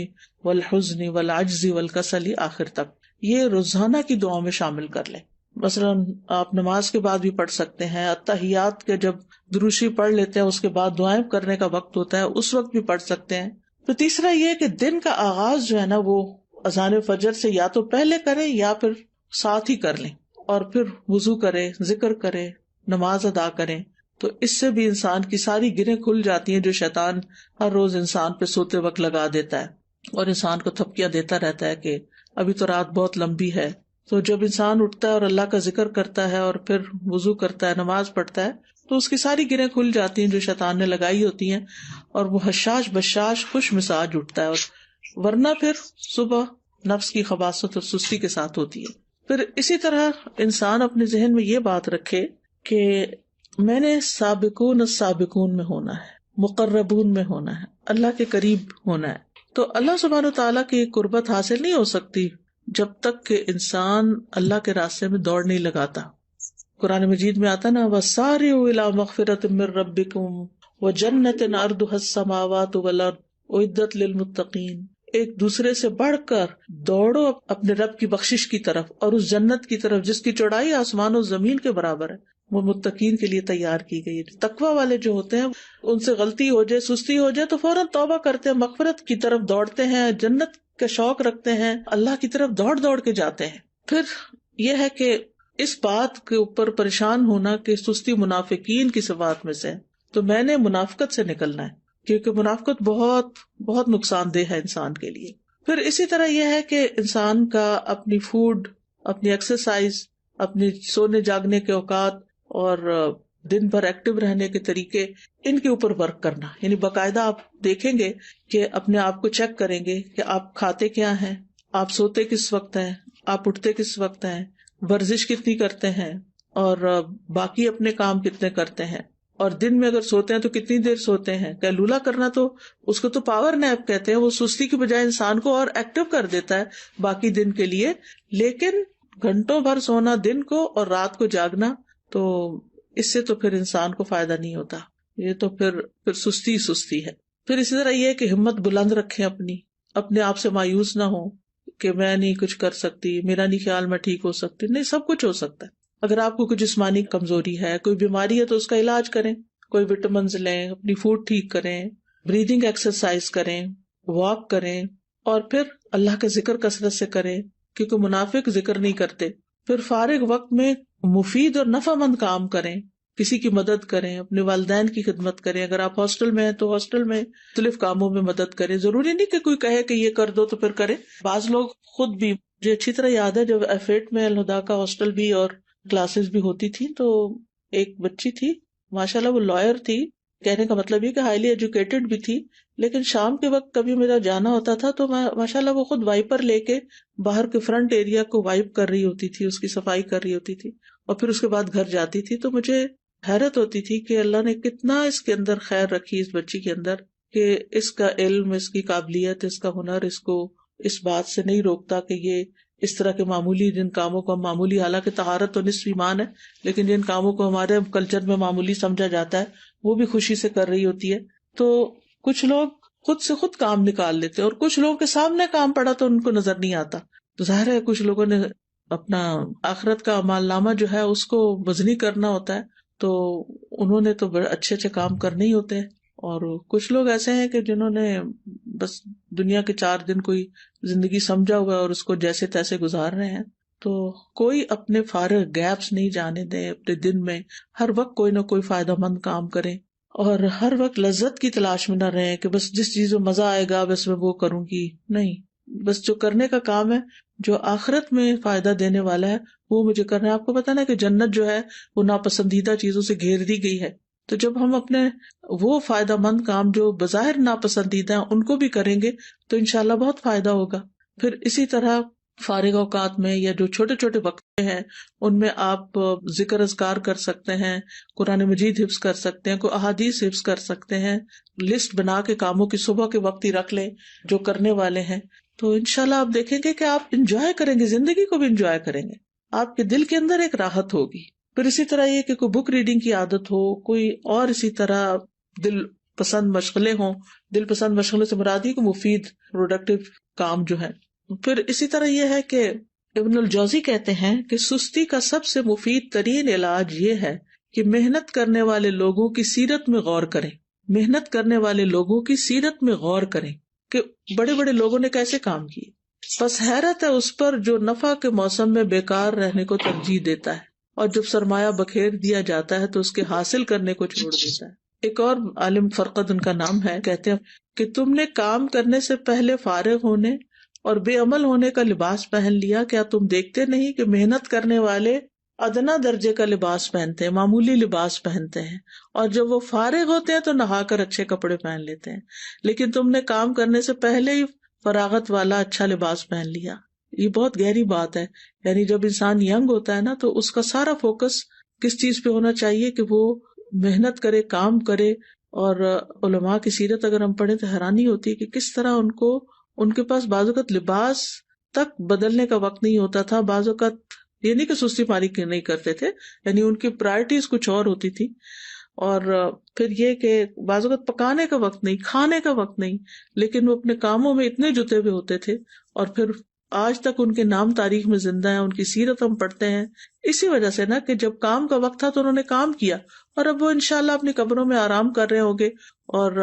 [SPEAKER 1] والحزن والعجز والکسل، آخر تک. یہ روزانہ کی دعاؤں میں شامل کر لیں. مثلاً آپ نماز کے بعد بھی پڑھ سکتے ہیں، اتحیات کے جب دروشی پڑھ لیتے ہیں اس کے بعد دعائیں کرنے کا وقت ہوتا ہے اس وقت بھی پڑھ سکتے ہیں. تو تیسرا یہ کہ دن کا آغاز جو ہے نا وہ اذان فجر سے یا تو پہلے کریں یا پھر ساتھ ہی کر لیں، اور پھر وضو کریں، ذکر کریں، نماز ادا کریں. تو اس سے بھی انسان کی ساری گرہیں کھل جاتی ہیں جو شیطان ہر روز انسان پہ سوتے وقت لگا دیتا ہے اور انسان کو تھپکیاں دیتا رہتا ہے کہ ابھی تو رات بہت لمبی ہے. تو جب انسان اٹھتا ہے اور اللہ کا ذکر کرتا ہے اور پھر وضو کرتا ہے، نماز پڑھتا ہے، تو اس کی ساری گرہیں کھل جاتی ہیں جو شیطان نے لگائی ہوتی ہیں، اور وہ حشاش بشاش خوش مزاج اٹھتا ہے. اور ورنہ پھر صبح نفس کی خباثت اور سستی کے ساتھ ہوتی ہے. پھر اسی طرح انسان اپنے ذہن میں یہ بات رکھے کہ میں نے سابقون السابقون میں ہونا ہے، مقربون میں ہونا ہے، اللہ کے قریب ہونا ہے. تو اللہ سبحانہ وتعالیٰ کی قربت حاصل نہیں ہو سکتی جب تک کہ انسان اللہ کے راستے میں دوڑ نہیں لگاتا. قرآن مجید میں آتا نا وَسَارِعُوا إِلَىٰ مَغْفِرَةٍ مِّن رَّبِّكُمْ وَجَنَّةٍ عَرْضُهَا السَّمَاوَاتُ وَالْأَرْضُ أُعِدَّتْ لِلْمُتَّقِينَ. ایک دوسرے سے بڑھ کر دوڑو اپنے رب کی بخشش کی طرف اور اس جنت کی طرف جس کی چوڑائی آسمان و زمین کے برابر ہے، وہ متقین کے لیے تیار کی گئی ہے. تقوی والے جو ہوتے ہیں ان سے غلطی ہو جائے، سستی ہو جائے تو فوراً توبہ کرتے ہیں، مغفرت کی طرف دوڑتے ہیں، جنت کا شوق رکھتے ہیں، اللہ کی طرف دوڑ دوڑ کے جاتے ہیں. پھر یہ ہے کہ اس بات کے اوپر پریشان ہونا کہ سستی منافقین کی صفات میں سے ہے، تو میں نے منافقت سے نکلنا ہے، کیونکہ منافقت بہت بہت نقصان دہ ہے انسان کے لیے. پھر اسی طرح یہ ہے کہ انسان کا اپنی فوڈ، اپنی ایکسرسائز، اپنی سونے جاگنے کے اوقات اور دن بھر ایکٹیو رہنے کے طریقے، ان کے اوپر ورک کرنا. یعنی باقاعدہ آپ دیکھیں گے کہ اپنے آپ کو چیک کریں گے کہ آپ کھاتے کیا ہیں، آپ سوتے کس وقت ہیں، آپ اٹھتے کس وقت ہیں، ورزش کتنی کرتے ہیں، اور باقی اپنے کام کتنے کرتے ہیں، اور دن میں اگر سوتے ہیں تو کتنی دیر سوتے ہیں. قیلولہ کرنا تو اس کو تو پاور نیپ کہتے ہیں، وہ سستی کی بجائے انسان کو اور ایکٹیو کر دیتا ہے باقی دن کے لیے. لیکن گھنٹوں بھر سونا دن کو اور رات کو جاگنا، تو اس سے تو پھر انسان کو فائدہ نہیں ہوتا، یہ تو پھر سستی ہے. پھر اسی طرح یہ کہ ہمت بلند رکھیں، اپنے آپ سے مایوس نہ ہو کہ میں نہیں کچھ کر سکتی، میرا نہیں خیال میں ٹھیک ہو سکتی. نہیں، سب کچھ ہو سکتا ہے. اگر آپ کو کوئی جسمانی کمزوری ہے، کوئی بیماری ہے، تو اس کا علاج کریں، کوئی وٹامنز لیں، اپنی فوڈ ٹھیک کریں، بریدنگ ایکسرسائز کریں، واک کریں، اور پھر اللہ کا ذکر کثرت سے کریں، کیونکہ منافق ذکر نہیں کرتے. پھر فارغ وقت میں مفید اور نفع مند کام کریں، کسی کی مدد کریں، اپنے والدین کی خدمت کریں. اگر آپ ہاسٹل میں ہیں تو ہاسٹل میں مختلف کاموں میں مدد کریں. ضروری نہیں کہ کوئی کہے کہ یہ کر دو تو پھر کریں. بعض لوگ خود بھی، مجھے اچھی طرح یاد ہے جب F8 میں الہدا کا ہاسٹل بھی اور کلاسز بھی ہوتی تھی، تو ایک بچی تھی، ماشاءاللہ وہ لائر تھی، کہنے کا مطلب یہ کہ ہائیلی ایجوکیٹڈ بھی تھی. لیکن شام کے وقت کبھی میرا جانا ہوتا تھا تو میں ماشاءاللہ وہ خود وائپر لے کے باہر کے فرنٹ ایریا کو وائپ کر رہی ہوتی تھی، اس کی صفائی کر رہی ہوتی تھی، اور پھر اس کے بعد گھر جاتی تھی. تو مجھے حیرت ہوتی تھی کہ اللہ نے کتنا اس کے اندر خیر رکھی، اس بچی کے اندر، کہ اس کا علم، اس کی قابلیت، اس کا ہنر اس کو اس بات سے نہیں روکتا کہ یہ اس طرح کے معمولی جن کاموں کو ہم معمولی، حالانکہ طہارت تو نصف ایمان ہے، لیکن جن کاموں کو ہمارے کلچر میں معمولی سمجھا جاتا ہے وہ بھی خوشی سے کر رہی ہوتی ہے. تو کچھ لوگ خود سے خود کام نکال لیتے اور کچھ لوگوں کے سامنے کام پڑا تو ان کو نظر نہیں آتا. تو ظاہر ہے کچھ لوگوں نے اپنا آخرت کا اعمال نامہ جو ہے اس کو وزنی کرنا ہوتا ہے، تو انہوں نے تو بڑے اچھے اچھے کام کرنے ہی ہوتے ہیں. اور کچھ لوگ ایسے ہیں کہ جنہوں نے بس دنیا کے 4 دن کوئی زندگی سمجھا ہوا ہے اور اس کو جیسے تیسے گزار رہے ہیں. تو کوئی اپنے فارغ گیپس نہیں جانے دیں اپنے دن میں، ہر وقت کوئی نہ کوئی فائدہ مند کام کریں، اور ہر وقت لذت کی تلاش میں نہ رہیں کہ بس جس چیز میں مزہ آئے گا بس میں وہ کروں گی. نہیں، بس جو کرنے کا کام ہے، جو آخرت میں فائدہ دینے والا ہے، وہ مجھے کرنا ہے. آپ کو پتا نا کہ جنت جو ہے وہ ناپسندیدہ چیزوں سے گھیر دی گئی ہے. تو جب ہم اپنے وہ فائدہ مند کام جو بظاہر ناپسندیدہ ہیں ان کو بھی کریں گے تو انشاءاللہ بہت فائدہ ہوگا. پھر اسی طرح فارغ اوقات میں یا جو چھوٹے چھوٹے وقت ہیں ان میں آپ ذکر اذکار کر سکتے ہیں، قرآن مجید حفظ کر سکتے ہیں، کوئی احادیث حفظ کر سکتے ہیں. لسٹ بنا کے کاموں کی صبح کے وقت ہی رکھ لیں جو کرنے والے ہیں. تو انشاءاللہ آپ دیکھیں گے کہ آپ انجوائے کریں گے، زندگی کو بھی انجوائے کریں گے، آپ کے دل کے اندر ایک راحت ہوگی. پھر اسی طرح یہ کہ کوئی بک ریڈنگ کی عادت ہو، کوئی اور اسی طرح دل پسند مشغلے ہوں. دل پسند مشغلے سے مراد ہی کہ مفید پروڈکٹیو کام جو ہے. پھر اسی طرح یہ ہے کہ ابن الجوزی کہتے ہیں کہ سستی کا سب سے مفید ترین علاج یہ ہے کہ محنت کرنے والے لوگوں کی سیرت میں غور کریں. محنت کرنے والے لوگوں کی سیرت میں غور کریں کہ بڑے بڑے لوگوں نے کیسے کام کیے. بس حیرت ہے اس پر جو نفع کے موسم میں بیکار رہنے کو ترجیح دیتا ہے، اور جب سرمایہ بکھیر دیا جاتا ہے تو اس کے حاصل کرنے کو چھوڑ دیتا ہے. ایک اور عالم فرقد ان کا نام ہے، کہتے ہیں کہ تم نے کام کرنے سے پہلے فارغ ہونے اور بے عمل ہونے کا لباس پہن لیا. کیا تم دیکھتے نہیں کہ محنت کرنے والے ادنا درجے کا لباس پہنتے ہیں، معمولی لباس پہنتے ہیں، اور جب وہ فارغ ہوتے ہیں تو نہا کر اچھے کپڑے پہن لیتے ہیں، لیکن تم نے کام کرنے سے پہلے ہی فراغت والا اچھا لباس پہن لیا. یہ بہت گہری بات ہے. یعنی جب انسان ینگ ہوتا ہے نا تو اس کا سارا فوکس کس چیز پہ ہونا چاہیے کہ وہ محنت کرے، کام کرے. اور علماء کی سیرت اگر ہم پڑھیں تو حیرانی ہوتی ہے کہ کس طرح ان کے پاس بعض اوقات لباس تک بدلنے کا وقت نہیں ہوتا تھا. بعض اوقات یہ نہیں کہ سستی پاری نہیں کرتے تھے، یعنی ان کی پرائرٹیز کچھ اور ہوتی تھی. اور پھر یہ کہ بعض اوقات پکانے کا وقت نہیں، کھانے کا وقت نہیں، لیکن وہ اپنے کاموں میں اتنے جتے ہوئے ہوتے تھے، اور پھر آج تک ان کے نام تاریخ میں زندہ ہیں، ان کی سیرت ہم پڑھتے ہیں اسی وجہ سے نا کہ جب کام کا وقت تھا تو انہوں نے کام کیا، اور اب وہ انشاءاللہ اپنی قبروں میں آرام کر رہے ہوں گے اور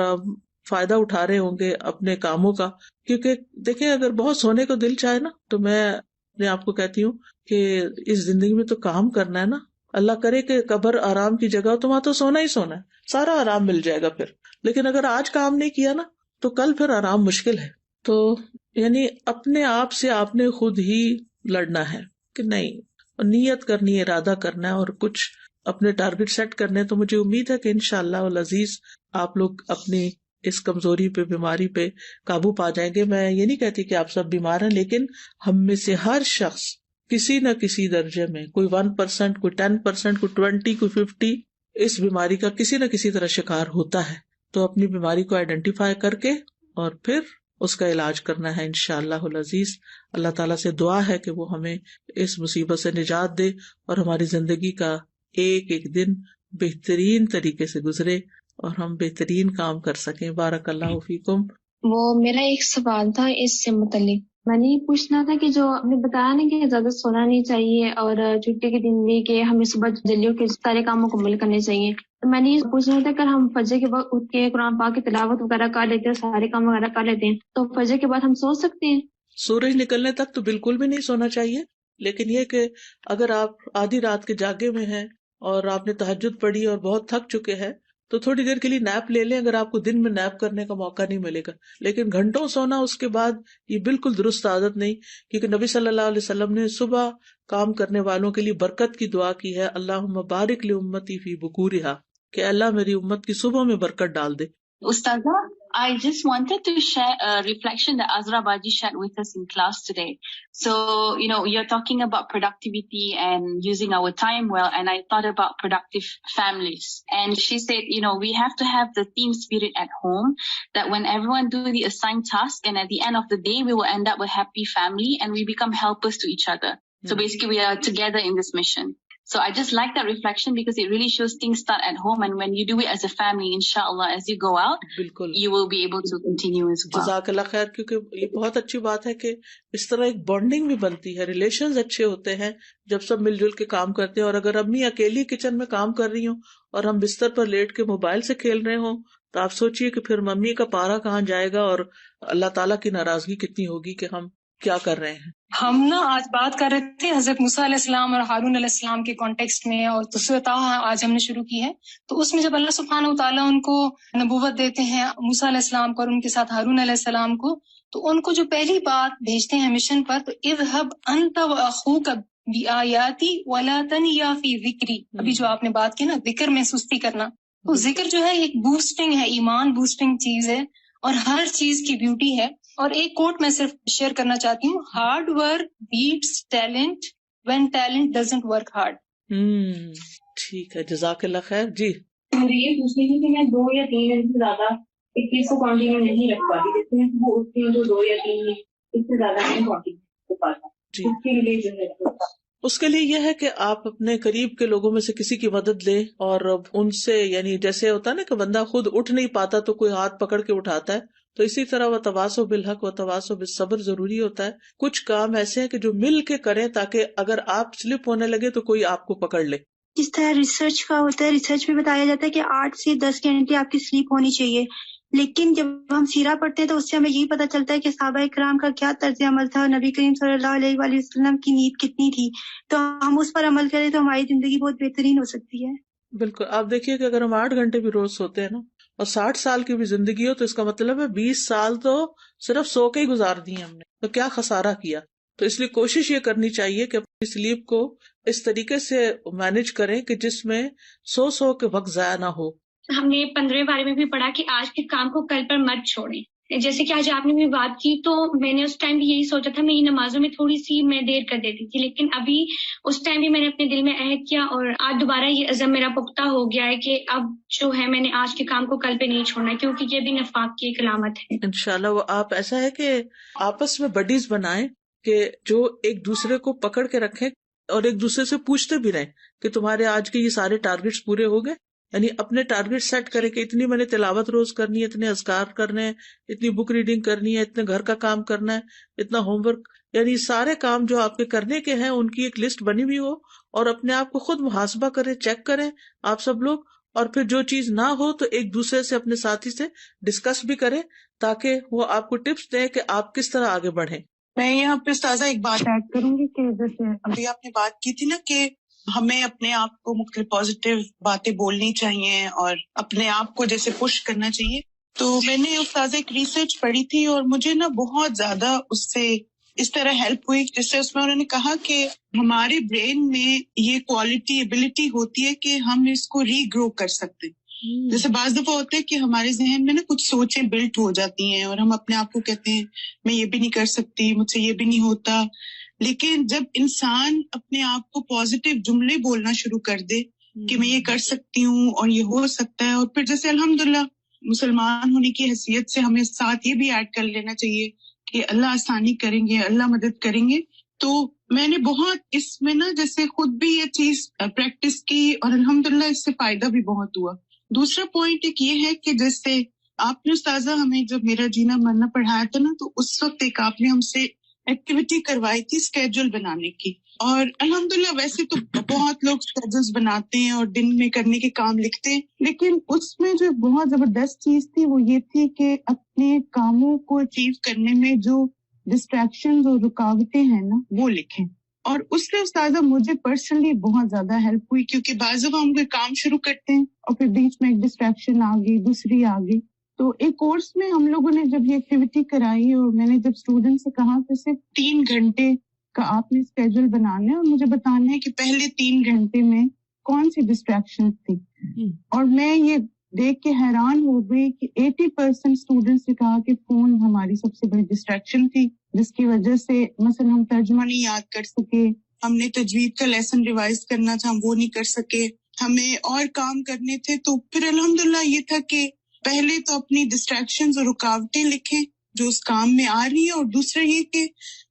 [SPEAKER 1] فائدہ اٹھا رہے ہوں گے اپنے کاموں کا. کیونکہ دیکھیں اگر بہت سونے کو دل چاہے نا تو میں اپنے آپ کو کہتی ہوں کہ اس زندگی میں تو کام کرنا ہے نا. اللہ کرے کہ قبر آرام کی جگہ ہو تو وہاں تو سونا ہی سونا ہے, سارا آرام مل جائے گا پھر. لیکن اگر آج کام نہیں کیا نا تو کل پھر آرام مشکل ہے. تو یعنی اپنے آپ سے آپ نے خود ہی لڑنا ہے کہ نہیں, نیت کرنی ہے, ارادہ کرنا ہے اور کچھ اپنے ٹارگٹ سیٹ کرنے. تو مجھے امید ہے کہ انشاءاللہ العزیز آپ لوگ اپنی اس کمزوری پہ, بیماری پہ قابو پا جائیں گے. میں یہ نہیں کہتی کہ آپ سب بیمار ہیں, لیکن ہم میں سے ہر شخص کسی نہ کسی درجے میں, کوئی 1%, کوئی 10%, کوئی 20, کوئی 50 اس بیماری کا کسی نہ کسی طرح شکار ہوتا ہے. تو اپنی بیماری کو آئیڈینٹیفائی کر کے اور پھر اس کا علاج کرنا ہے انشاءاللہ العزیز. اللہ تعالیٰ سے دعا ہے کہ وہ ہمیں اس مصیبت سے نجات دے اور ہماری زندگی کا ایک ایک دن بہترین طریقے سے گزرے اور ہم بہترین کام کر سکیں. بارک اللہ فیکم.
[SPEAKER 2] وہ میرا ایک سوال تھا اس سے متعلق. میں نے یہ پوچھنا تھا کہ جو آپ نے بتایا نا کہ زیادہ سونا نہیں چاہیے اور چھٹی کے دن بھی کہ ہمیں صبح جلدی کے سارے کام مکمل کرنے چاہیے, تو میں نے یہ پوچھنا تھا کہ ہم فجر کے وقت اٹھ کے قرآن پاک کی تلاوت وغیرہ کر لیتے ہیں, سارے کام وغیرہ کر لیتے ہیں, تو فجر کے بعد ہم سو سکتے ہیں؟
[SPEAKER 1] سورج نکلنے تک تو بالکل بھی نہیں سونا چاہیے, لیکن یہ کہ اگر آپ آدھی رات کے جاگے میں ہیں اور آپ نے تہجد پڑھی اور بہت تھک چکے ہیں تو تھوڑی دیر کے لیے نیپ لے لیں, اگر آپ کو دن میں نیپ کرنے کا موقع نہیں ملے گا. لیکن گھنٹوں سونا اس کے بعد یہ بالکل درست عادت نہیں, کیونکہ نبی صلی اللہ علیہ وسلم نے صبح کام کرنے والوں کے لیے برکت کی دعا کی ہے, اللہم بارک لامتی فی بکورہا, کہ اللہ میری امت کی صبح میں برکت ڈال دے.
[SPEAKER 3] Ustaza, I just wanted to share a reflection that Azra Baji shared with us in class today. So, you're talking about productivity and using our time well, and I thought about productive families. And she said, we have to have the team spirit at home, that when everyone do the assigned task, and at the end of the day, we will end up a happy family and we become helpers to each other. So basically, we are together in this mission. So I just like that reflection because it really shows things start at home, and when you do it as a family, inshallah, as you go out,
[SPEAKER 1] بالکل
[SPEAKER 3] you will be able to continue as well.
[SPEAKER 1] جزاک اللہ خیر, کیونکہ یہ بہت اچھی بات ہے کہ اس طرح ایک بانڈنگ بھی بنتی ہے, ریلیشنز اچھے ہوتے ہیں جب سب مل جل کے کام کرتے ہیں. اور اگر امی اکیلی کچن میں کام کر رہی ہوں اور ہم بستر پر لیٹ کے موبائل سے کھیل رہے ہوں تو آپ سوچئے کہ پھر ممی کا پارا کہاں جائے گا اور اللہ تعالیٰ کی ناراضگی کتنی ہوگی کہ ہم کیا کر رہے ہیں.
[SPEAKER 4] ہم آج بات کر رہے تھے حضرت موسیٰ علیہ السلام اور ہارون علیہ السلام کے کانٹیکسٹ میں, اور سورۃ طٰہٰ آج ہم نے شروع کی ہے. تو اس میں جب اللہ سبحانہ وتعالیٰ ان کو نبوت دیتے ہیں, موسیٰ علیہ السلام کو اور ان کے ساتھ ہارون علیہ السلام کو, تو ان کو جو پہلی بات بھیجتے ہیں مشن پر, تو اذهب انت واخوک بآیاتی ولا تنیا فی ذکری. ابھی جو آپ نے بات کی نا ذکر میں سستی کرنا, تو ذکر جو ہے ایک بوسٹنگ ہے, ایمان بوسٹنگ چیز ہے اور ہر چیز کی بیوٹی ہے. اور ایک کوٹ میں صرف شیئر کرنا چاہتی ہوں, hard work beats talent when talent doesn't work hard.
[SPEAKER 1] ٹھیک ہے, جزاک اللہ خیر. جی
[SPEAKER 5] مجھے یہ پوچھنی تھی کہ میں 2 یا 3 دن سے زیادہ ایک چیز کو کنٹینیو نہیں رکھ پاتی, جیسے میں وہ اٹھتی ہوں تو 2 یا 3 دن اس سے زیادہ نہیں کنٹینیو کر پاتا. اس کے لیے جو ہے
[SPEAKER 1] اس کے لیے یہ ہے کہ آپ اپنے قریب کے لوگوں میں سے کسی کی مدد لیں اور ان سے, یعنی جیسے ہوتا ہے نا کہ بندہ خود اٹھ نہیں پاتا تو کوئی ہاتھ پکڑ کے اٹھاتا ہے, تو اسی طرح وہ تواصو بالحق و تواصو بالصبر ضروری ہوتا ہے. کچھ کام ایسے ہیں کہ جو مل کے کریں تاکہ اگر آپ سلپ ہونے لگے تو کوئی آپ کو پکڑ لے.
[SPEAKER 6] جس طرح ریسرچ کا ہوتا ہے, ریسرچ میں بتایا جاتا ہے کہ 8 سے 10 گھنٹے آپ کی سلیپ ہونی چاہیے, لیکن جب ہم سیرہ پڑھتے ہیں تو اس سے ہمیں یہی پتہ چلتا ہے کہ صحابہ کرام کا کیا طرز عمل تھا, نبی کریم صلی اللہ علیہ وآلہ وسلم کی نیند کتنی تھی. تو ہم اس پر عمل کریں تو ہماری زندگی بہت بہترین ہو سکتی ہے.
[SPEAKER 1] بالکل, آپ دیکھیے کہ اگر ہم 8 گھنٹے بھی روز سوتے ہیں نا اور 60 سال کی بھی زندگی ہو تو اس کا مطلب ہے 20 سال تو صرف سو کے ہی گزار دیے ہم نے, تو کیا خسارہ کیا. تو اس لیے کوشش یہ کرنی چاہیے کہ اپنی سلیپ کو اس طریقے سے مینج کریں کہ جس میں سو کے وقت ضائع نہ ہو.
[SPEAKER 7] ہم نے 15 بارے میں بھی پڑھا کہ آج کے کام کو کل پر مت چھوڑیں. جیسے کہ آج آپ نے بھی بات کی تو میں نے اس ٹائم بھی یہی سوچا تھا, میری نمازوں میں تھوڑی سی میں دیر کر دیتی تھی, لیکن ابھی اس ٹائم بھی میں نے اپنے دل میں عہد کیا اور آج دوبارہ یہ عزم میرا پختہ ہو گیا ہے کہ اب جو ہے میں نے آج کے کام کو کل پہ نہیں چھوڑنا, کیونکہ یہ بھی نفاق کی ایک علامت ہے.
[SPEAKER 1] انشاءاللہ وہ آپ ایسا ہے کہ آپس میں بڈیز بنائیں کہ جو ایک دوسرے کو پکڑ کے رکھیں اور ایک دوسرے سے پوچھتے بھی رہیں کہ تمہارے آج کے یہ سارے ٹارگٹس پورے ہو گئے. یعنی اپنے ٹارگٹ سیٹ کریں کہ اتنی میں نے تلاوت روز کرنی ہے, اتنے اذکار کرنے ہیں, اتنی بک ریڈنگ کرنی ہے, اتنے گھر کا کام کرنا ہے, اتنا ہوم ورک, یعنی سارے کام جو آپ کے کرنے کے ہیں ان کی ایک لسٹ بنی ہوئی ہو, اور اپنے آپ کو خود محاسبہ کریں, چیک کریں آپ سب لوگ, اور پھر جو چیز نہ ہو تو ایک دوسرے سے اپنے ساتھی سے ڈسکس بھی کریں تاکہ وہ آپ کو ٹپس دیں کہ آپ کس طرح آگے بڑھیں.
[SPEAKER 8] میں یہاں پہ استاذہ ایک بات ایڈ کروں گی کہ جیسے ابھی آپ نے بات کی تھی نا کہ ہمیں اپنے آپ کو مختلف پازیٹیو باتیں بولنی چاہیے اور اپنے آپ کو جیسے پش کرنا چاہیے. تو میں نے استاذہ ایک ریسرچ پڑھی تھی اور مجھے نا بہت زیادہ اس سے اس طرح ہیلپ ہوئی. جس سے اس میں انہوں نے کہا کہ ہمارے برین میں یہ کوالٹی ایبلٹی ہوتی ہے کہ ہم اس کو ری گرو کر سکتے ہیں. جیسے بعض دفعہ ہوتا ہے کہ ہمارے ذہن میں نا کچھ سوچیں بلٹ ہو جاتی ہیں اور ہم اپنے آپ کو کہتے ہیں میں یہ بھی نہیں کر سکتی, مجھ سے یہ بھی نہیں ہوتا. لیکن جب انسان اپنے آپ کو پازیٹیو جملے بولنا شروع کر دے کہ میں یہ کر سکتی ہوں اور یہ ہو سکتا ہے, اور پھر جیسے الحمدللہ مسلمان ہونے کی حیثیت سے ہمیں ساتھ یہ بھی ایڈ کر لینا چاہیے کہ اللہ آسانی کریں گے, اللہ مدد کریں گے. تو میں نے بہت اس میں نا جیسے خود بھی یہ چیز پریکٹس کی اور الحمدللہ اس سے فائدہ بھی بہت ہوا. دوسرا پوائنٹ ایک یہ ہے کہ جیسے آپ نے استاذہ ہمیں جب میرا جینا مرنا پڑھایا تھا نا, تو اس وقت ایک آپ نے ہم سے ایکٹیویٹی کروائی تھی اسکیڈول بنانے کی. اور الحمدللہ ویسے تو بہت لوگ اسکیڈولز بناتے ہیں اور دن میں کرنے کے کام لکھتے ہیں, لیکن اس میں جو بہت زبردست چیز تھی وہ یہ تھی کہ اپنے کاموں کو اچیو کرنے میں جو ڈسٹریکشنز اور رکاوٹیں ہیں نا وہ لکھیں. اور اس سے استاذہ مجھے پرسنلی بہت زیادہ ہیلپ ہوئی, کیونکہ بعض دفعہ ہم کوئی کام شروع کرتے ہیں اور پھر بیچ میں ایک ڈسٹریکشن آ گئی, دوسری آ گئی. تو ایک کورس میں ہم لوگوں نے جب یہ ایکٹیویٹی کرائی اور میں نے جب اسٹوڈنٹ سے کہا کہ صرف 3 گھنٹے کا آپ نے اسکیڈول بنانا ہے اور مجھے بتانا ہے کہ پہلے 3 گھنٹے میں کون سی ڈسٹریکشن تھی, اور میں یہ دیکھ کے حیران ہو گئی کہ 80% اسٹوڈنٹس نے کہا کہ فون ہماری سب سے بڑی ڈسٹریکشن تھی, جس کی وجہ سے مثلا ہم ترجمہ نہیں یاد کر سکے, ہم نے تجوید کا لیسن ریوائز کرنا تھا ہم وہ نہیں کر سکے, ہمیں اور کام کرنے تھے. تو پھر الحمدللہ یہ تھا کہ پہلے تو اپنی ڈسٹریکشنز اور رکاوٹیں لکھیں جو اس کام میں آ رہی ہیں, اور دوسرا یہ کہ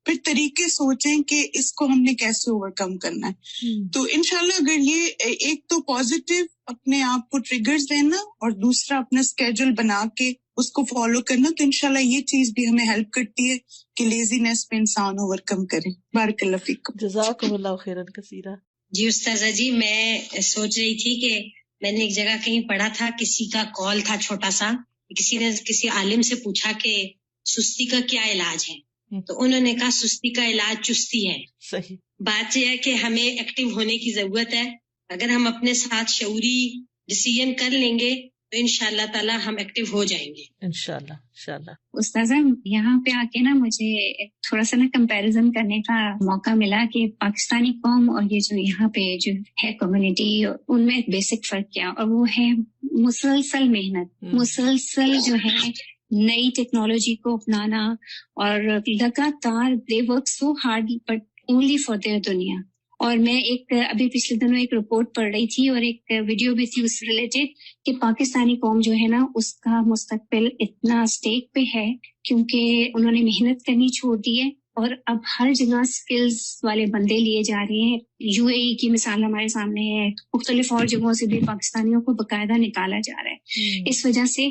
[SPEAKER 8] پھر طریقے سوچیں کہ اس کو ہم نے کیسے اوور کم کرنا ہے. تو انشاءاللہ اگر یہ ایک تو پازیٹیو اپنے آپ کو ٹریگرز دینا اور دوسرا اپنا اسکیڈول بنا کے اس کو فالو کرنا, تو انشاءاللہ یہ چیز بھی ہمیں ہیلپ کرتی ہے کہ لیزینس میں انسان اوور کم کرے. بارک اللہ فیکم.
[SPEAKER 1] جزاکم اللہ خیرا کثیرا.
[SPEAKER 9] جی استاذہ جی, میں سوچ رہی تھی کہ میں نے ایک جگہ کہیں پڑھا تھا, کسی کا کال تھا چھوٹا سا, کسی نے کسی عالم سے پوچھا کہ سستی کا کیا علاج ہے, تو انہوں نے کہا سستی کا علاج چستی ہے.
[SPEAKER 1] صحیح
[SPEAKER 9] بات یہ ہے کہ ہمیں ایکٹیو ہونے کی ضرورت ہے. اگر ہم اپنے ساتھ شعوری ڈیسیژن کر لیں گے تو انشاءاللہ تعالی ہم ایکٹیو ہو جائیں گے
[SPEAKER 1] انشاءاللہ.
[SPEAKER 10] استاذہ یہاں پہ آ کے نا مجھے تھوڑا سا نا کمپیریزن کرنے کا موقع ملا کہ پاکستانی قوم اور یہ جو یہاں پہ جو ہے کمیونٹی, ان میں ایک بیسک فرق کیا, اور وہ ہے مسلسل محنت, مسلسل جو ہے نئی ٹیکنالوجی کو اپنانا, اور لگاتار they work so hard but only for their دنیا. اور میں ایک ابھی پچھلے دنوں ایک رپورٹ پڑھ رہی تھی اور ایک ویڈیو بھی تھی اس سے ریلیٹڈ کہ پاکستانی قوم جو ہے نا اس کا مستقبل اتنا اسٹیک پہ ہے کیونکہ انہوں نے محنت کرنی چھوڑ دی ہے, اور اب ہر جگہ سکلز والے بندے لیے جا رہے ہیں. UAE کی مثال ہمارے سامنے ہے, مختلف اور جگہوں سے بھی پاکستانیوں کو باقاعدہ نکالا جا رہا ہے اس وجہ سے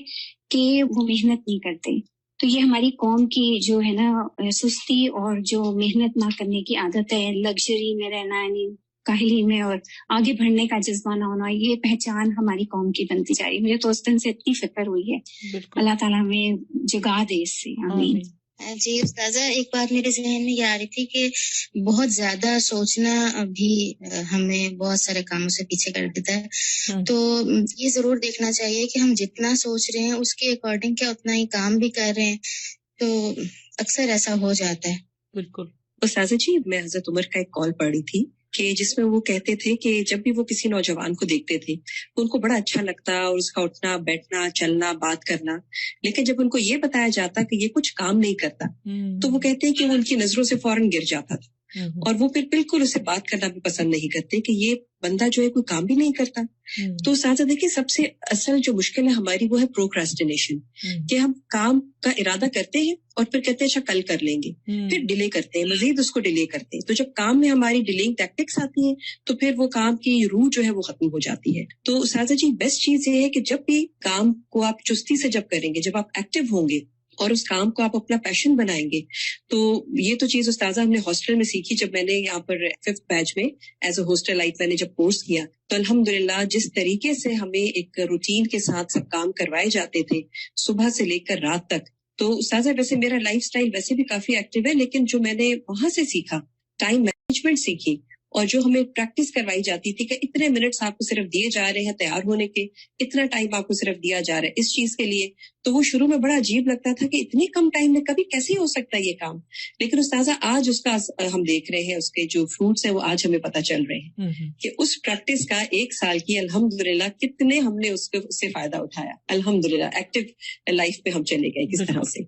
[SPEAKER 10] کہ وہ محنت نہیں کرتے. تو یہ ہماری قوم کی جو ہے نا سستی اور جو محنت نہ کرنے کی عادت ہے, لگژری میں رہنا, یعنی کاہلی میں اور آگے بڑھنے کا جذبہ نہ ہونا, یہ پہچان ہماری قوم کی بنتی جا رہی ہے. مجھے تو اس دن سے اتنی فکر ہوئی ہے, اللہ تعالیٰ ہمیں جگا دے اس سے, آمین.
[SPEAKER 11] جی استاذہ, ایک بات میرے ذہن میں یہ آ رہی تھی کہ بہت زیادہ سوچنا بھی ہمیں بہت سارے کاموں سے پیچھے کر دیتا ہے. تو یہ ضرور دیکھنا چاہیے کہ ہم جتنا سوچ رہے ہیں اس کے اکارڈنگ کیا اتنا ہی کام بھی کر رہے ہیں, تو اکثر ایسا ہو جاتا ہے.
[SPEAKER 1] بالکل.
[SPEAKER 12] استاذہ جی, میں حضرت عمر کا ایک کال پڑھی تھی کہ جس میں وہ کہتے تھے کہ جب بھی وہ کسی نوجوان کو دیکھتے تھے تو ان کو بڑا اچھا لگتا اور اس کا اٹھنا بیٹھنا چلنا بات کرنا, لیکن جب ان کو یہ بتایا جاتا کہ یہ کچھ کام نہیں کرتا تو وہ کہتے ہیں کہ وہ ان کی نظروں سے فوراً گر جاتا تھا, اور وہ پھر بالکل اسے بات کرنا بھی پسند نہیں کرتے کہ یہ بندہ جو ہے کوئی کام بھی نہیں کرتا. تو استاذہ دیکھیں, سب سے اصل جو مشکل ہے ہماری وہ ہے پروکراسٹینیشن, کہ ہم کام کا ارادہ کرتے ہیں اور پھر کہتے ہیں اچھا کل کر لیں گے, پھر ڈیلے کرتے ہیں, مزید اس کو ڈیلے کرتے ہیں. تو جب کام میں ہماری ڈیلینگ ٹیکٹکس آتی ہیں تو پھر وہ کام کی روح جو ہے وہ ختم ہو جاتی ہے. تو استاذہ جی, بیسٹ چیز یہ ہے کہ جب بھی کام کو آپ چستی سے جب کریں گے, جب آپ ایکٹیو ہوں گے اور اس کام کو آپ اپنا پیشن بنائیں گے. تو یہ تو چیز استاذہ ہم نے ہاسٹل میں سیکھی. جب میں نے یہاں پر 5th بیچ میں ایز اے ہاسٹل لائف میں نے جب کورس کیا تو الحمدللہ جس طریقے سے ہمیں ایک روٹین کے ساتھ سب کام کروائے جاتے تھے صبح سے لے کر رات تک. تو استاذہ ویسے میرا لائف سٹائل ویسے بھی کافی ایکٹیو ہے, لیکن جو میں نے وہاں سے سیکھا ٹائم مینجمنٹ سیکھی, اور جو ہمیں پریکٹس کروائی جاتی تھی کہ اتنے منٹس آپ کو صرف دیے جا رہے ہیں تیار ہونے کے, اتنا ٹائم آپ کو صرف دیا جا رہا ہے اس چیز کے لیے, تو وہ شروع میں بڑا عجیب لگتا تھا کہ اتنی کم ٹائم میں کبھی کیسے ہو سکتا ہے یہ کام. لیکن استاذہ آج اس کا ہم دیکھ رہے ہیں, اس کے جو فروٹس ہیں وہ آج ہمیں پتہ چل رہے ہیں کہ اس پریکٹس کا 1 سال کی الحمدللہ کتنے ہم نے اس سے فائدہ اٹھایا. الحمدللہ ایکٹیو لائف پہ ہم چلے گئے کس طرح سے.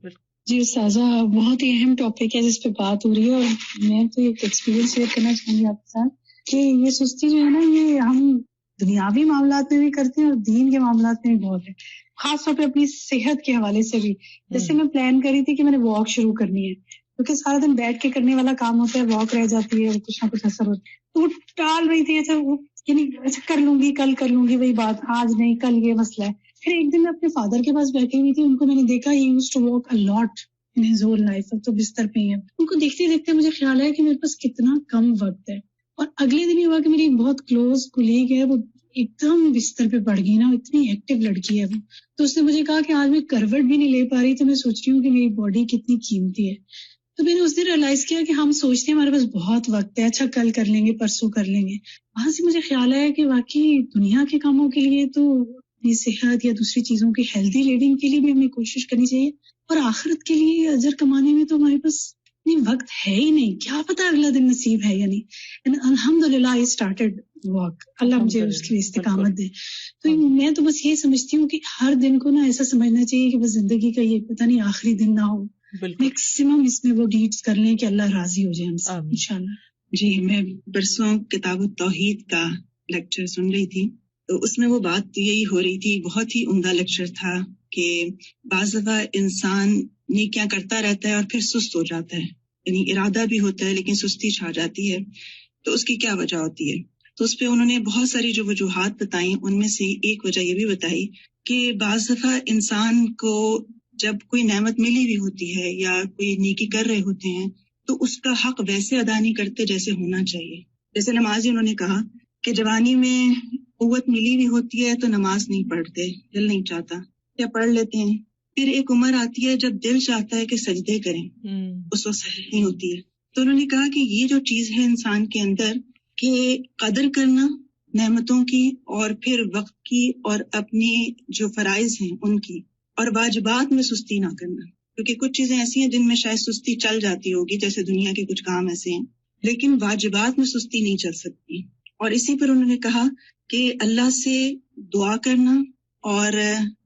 [SPEAKER 13] جی استاذہ, بہت ہی اہم ٹاپک ہے جس پہ بات ہو رہی ہے, اور میں تو ایک ایکسپیرینس شیئر کرنا چاہوں گی آپ کے ساتھ کہ یہ سستی جو ہے نا, یہ ہم دنیاوی معاملات میں بھی کرتے ہیں اور دین کے معاملات میں بھی بہت ہے, خاص طور پہ اپنی صحت کے حوالے سے بھی. جیسے میں پلان کری تھی کہ میں نے واک شروع کرنی ہے, کیونکہ سارا دن بیٹھ کے کرنے والا کام ہوتا ہے, واک رہ جاتی ہے اور کچھ نہ کچھ اثر ہوتا ہے, تو وہ ٹال رہی تھی. اچھا کر لوں گی, کل کر لوں گی, وہی بات, آج نہیں کل یہ مسئلہ ہے. پھر ایک دن میں اپنے فادر کے پاس بیٹھی ہوئی تھی, ان کو میں نے دیکھا he used to walk a lot in his whole life. اب تو بستر پہ ہی ہے. ان کو دیکھتے دیکھتے مجھے خیال آیا کہ میرے پاس کتنا کم وقت ہے. اور اگلے دن یہ ہوا کہ میری ایک بہت کلوز کولیگ ہے, وہ ایک دم بستر پہ پڑ گئی نا, اتنی ایکٹیو لڑکی ہے وہ, تو اس نے مجھے کہا کہ آج میں کروٹ بھی نہیں لے پا رہی, تو میں سوچ رہی ہوں کہ میری باڈی کتنی قیمتی ہے. تو میں نے اس دن ریئلائز کیا کہ ہم سوچتے ہیں ہمارے پاس بہت وقت ہے, اچھا کل کر لیں گے, پرسوں کر لیں گے. وہاں سے مجھے خیال آیا کہ واقعی دنیا کے کاموں کے لیے تو اپنی صحت یا دوسری چیزوں کی ہیلدی لیونگ کے لیے بھی ہمیں کوشش کرنی چاہیے, اور آخرت کے لیے اجر کمانے میں تو ہمارے پاس وقت ہے ہی نہیں. کیا پتا اگلا دن نصیب ہے یا نہیں. الحمدللہ I started walk, اللہ مجھے اس کی استقامت دے. تو میں تو بس یہ سمجھتی ہوں کہ ہر دن کو نا ایسا سمجھنا چاہیے کہ بس زندگی کا یہ پتہ نہیں آخری دن نہ ہو, میکسیمم اس میں وہ ڈیڈز کر لیں کہ اللہ راضی ہو جائے ہم سے انشاءاللہ.
[SPEAKER 14] جی, میں پرسوں کتاب التوحید کا لیکچر سن رہی تھی, تو اس میں وہ بات یہی ہو رہی تھی. بہت ہی عمدہ لیکچر تھا کہ بعض دفعہ انسان نیکیاں کرتا رہتا ہے اور پھر سست ہو جاتا ہے, یعنی ارادہ بھی ہوتا ہے لیکن سستی چھا جاتی ہے, تو اس کی کیا وجہ ہوتی ہے. تو اس پہ انہوں نے بہت ساری جو وجوہات بتائیں, ان میں سے ایک وجہ یہ بھی بتائی کہ بعض دفعہ انسان کو جب کوئی نعمت ملی ہوئی ہوتی ہے یا کوئی نیکی کر رہے ہوتے ہیں تو اس کا حق ویسے ادا نہیں کرتے جیسے ہونا چاہیے. جیسے نمازی انہوں نے کہا کہ جوانی میں قوت ملی ہوئی ہوتی ہے تو نماز نہیں پڑھتے, دل نہیں چاہتا, یا پڑھ لیتے ہیں. پھر ایک عمر آتی ہے جب دل چاہتا ہے کہ سجدے کریں, اس وقت سجدے نہیں ہوتی ہے. تو انہوں نے کہا کہ یہ جو چیز ہے انسان کے اندر کہ قدر کرنا نعمتوں کی, اور پھر وقت کی, اور اپنے جو فرائض ہیں ان کی, اور واجبات میں سستی نہ کرنا. کیونکہ کچھ چیزیں ایسی ہیں جن میں شاید سستی چل جاتی ہوگی, جیسے دنیا کے کچھ کام ایسے ہیں, لیکن واجبات میں سستی نہیں چل سکتی. اور اسی پر انہوں نے کہا کہ اللہ سے دعا کرنا اور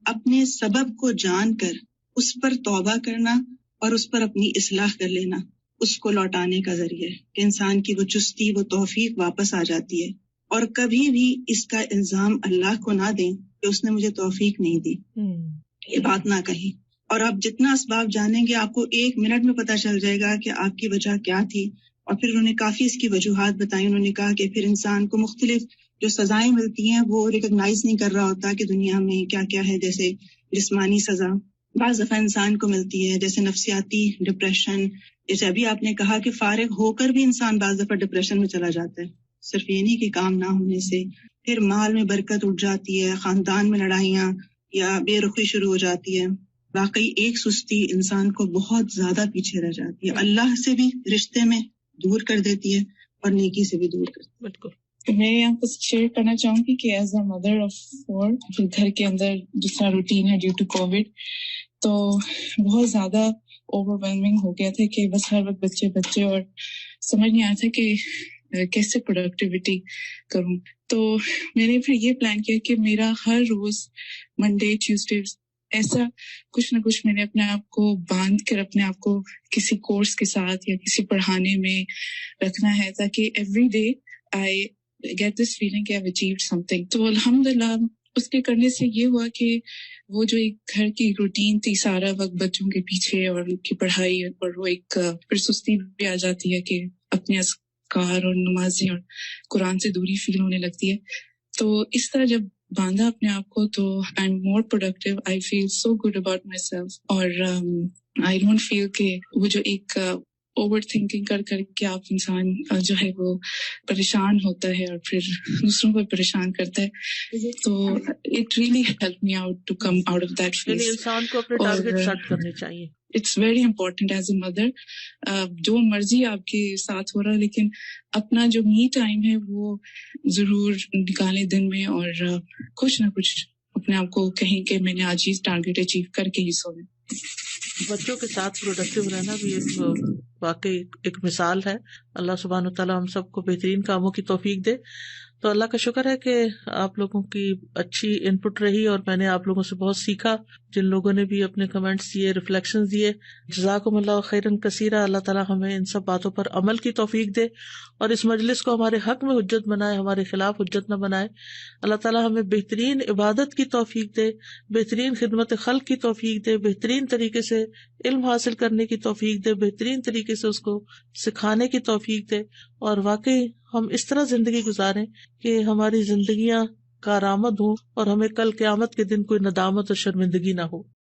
[SPEAKER 14] اپنے سبب کو جان کر اس پر توبہ کرنا اور اس پر اپنی اصلاح کر لینا, اس کو لوٹانے کا ذریعہ ہے کہ انسان کی وہ چستی, وہ توفیق واپس آ جاتی ہے. اور کبھی بھی اس کا الزام اللہ کو نہ دیں کہ اس نے مجھے توفیق نہیں دی, یہ بات نہ کہیں. اور آپ جتنا اسباب جانیں گے آپ کو 1 منٹ میں پتہ چل جائے گا کہ آپ کی وجہ کیا تھی. اور پھر انہوں نے کافی اس کی وجوہات بتائی. انہوں نے کہا کہ پھر انسان کو مختلف جو سزائیں ملتی ہیں وہ ریکگنائز نہیں کر رہا ہوتا کہ دنیا میں کیا کیا ہے. جیسے جسمانی سزا بعض دفعہ انسان کو ملتی ہے, جیسے نفسیاتی ڈپریشن. جیسے ابھی آپ نے کہا کہ فارغ ہو کر بھی انسان بعض دفعہ ڈپریشن میں چلا جاتا ہے, صرف یہ نہیں کہ کام نہ ہونے سے. پھر مال میں برکت اٹھ جاتی ہے, خاندان میں لڑائیاں یا بے رخی شروع ہو جاتی ہے. واقعی ایک سستی انسان کو بہت زیادہ پیچھے رہ جاتی ہے, اللہ سے بھی رشتے میں دور کر دیتی ہے اور نیکی سے بھی دور کرتی ہے.
[SPEAKER 15] بالکل. میں یہاں پر شیئر کرنا چاہوں گی کہ ایز اے مدر آف 4 پھر گھر کے اندر جس طرح روٹین ہے ڈیو ٹو کووڈ, تو بہت زیادہ اوور ویلمنگ ہو گیا تھا کہ بس ہر وقت بچے اور سمجھ نہیں آیا تھا کہ کیسے پروڈکٹیوٹی کروں. تو میں نے پھر یہ پلان کیا کہ میرا ہر روز منڈے ٹیوزڈے ایسا کچھ نہ کچھ میں نے اپنے آپ کو باندھ کر اپنے آپ کو کسی کورس کے ساتھ یا کسی پڑھانے میں رکھنا ہے, تاکہ every day I get this feeling کہ I've achieved something. تو الحمدللہ اس کے کرنے سے یہ ہوا کہ وہ جو ایک گھر کی روٹین تھی, سارا وقت بچوں کے پیچھے اور ان کی پڑھائی, اور وہ ایک پھر سستی بھی آ جاتی ہے کہ اپنے اذکار اور نمازیں اور قرآن سے دوری فیل ہونے لگتی ہے. تو اس طرح جب باندھا اپنے آپ کو تو I am more productive, I feel so good about myself, اور آئی ڈونٹ فیل کہ وہ جو ایک اوور تھنکنگ کر کے آپ انسان جو ہے وہ پریشان ہوتا ہے اور پھر دوسروں کو پریشان کرتا ہے. تو it really help me out to come out of that phase.
[SPEAKER 1] انسان کو اپنے ٹارگیٹ سیٹ کرنے چاہیے.
[SPEAKER 15] It's very important as a mother, جو مرضی آپ کے ساتھ ہو رہا لیکن اپنا جو می ٹائم ہے وہ ضرور نکالیں دن میں, اور کچھ نہ کچھ اپنے آپ کو کہیں کہ میں نے آج یہ ٹارگیٹ اچیو کر کے ہی سونا.
[SPEAKER 1] بچوں کے ساتھ پروڈکٹیو رہنا بھی ایک واقعی ایک مثال ہے. اللہ سبحانہ وتعالیٰ ہم سب کو بہترین کاموں کی توفیق دے. تو اللہ کا شکر ہے کہ آپ لوگوں کی اچھی ان پٹ رہی اور میں نے آپ لوگوں سے بہت سیکھا. جن لوگوں نے بھی اپنے کمنٹس دیے, ریفلیکشنز دیے, جزاکم اللہ خیرن کثیرا. اللہ تعالیٰ ہمیں ان سب باتوں پر عمل کی توفیق دے اور اس مجلس کو ہمارے حق میں حجت بنائے, ہمارے خلاف حجت نہ بنائے. اللہ تعالیٰ ہمیں بہترین عبادت کی توفیق دے, بہترین خدمت خلق کی توفیق دے, بہترین طریقے سے علم حاصل کرنے کی توفیق دے, بہترین طریقے سے اس کو سکھانے کی توفیق دے, اور واقعی ہم اس طرح زندگی گزاریں کہ ہماری زندگیاں کارآمد ہوں اور ہمیں کل قیامت کے دن کوئی ندامت اور شرمندگی نہ ہو.